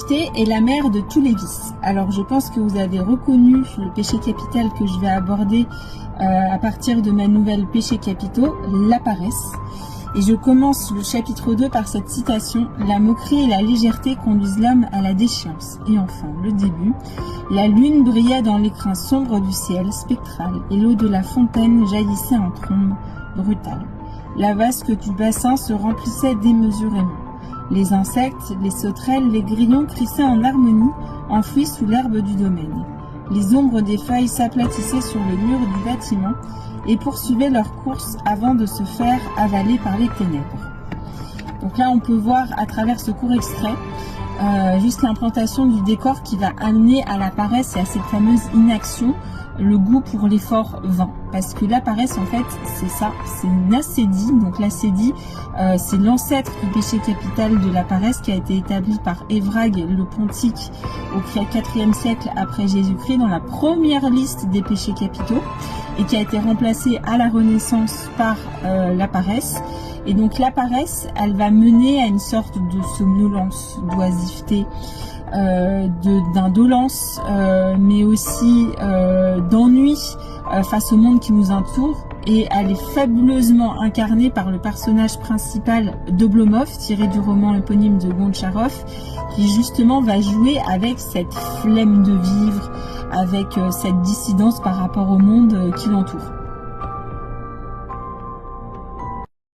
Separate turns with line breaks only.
l'oisiveté est la mère de tous les vices. Alors je pense que vous avez reconnu le péché capital que je vais aborder à partir de ma nouvelle péché capitaux, la paresse. Et je commence le chapitre 2 par cette citation: « La moquerie et la légèreté conduisent l'homme à la déchéance. » Et enfin, le début: « La lune brillait dans l'écrin sombre du ciel spectral, et l'eau de la fontaine jaillissait en trombe brutale. La vasque du bassin se remplissait démesurément. Les insectes, les sauterelles, les grillons crissaient en harmonie, enfouis sous l'herbe du domaine. Les ombres des feuilles s'aplatissaient sur le mur du bâtiment et poursuivaient leur course avant de se faire avaler par les ténèbres. » Donc là, on peut voir à travers ce court extrait juste l'implantation du décor qui va amener à la paresse et à cette fameuse inaction, le goût pour l'effort vain. Parce que la paresse, en fait, c'est ça, c'est une acédie. Donc l'acédie, c'est l'ancêtre du péché capital de la paresse qui a été établi par Évrage le Pontique au IVe siècle après Jésus-Christ dans la première liste des péchés capitaux et qui a été remplacée à la Renaissance par la paresse. Et donc la paresse, elle va mener à une sorte de somnolence, d'oisiveté, d'indolence, mais aussi d'ennui face au monde qui nous entoure. Et elle est fabuleusement incarnée par le personnage principal d'Oblomov, tiré du roman éponyme de Gontcharov, qui justement va jouer avec cette flemme de vivre, avec cette dissidence par rapport au monde qui l'entoure.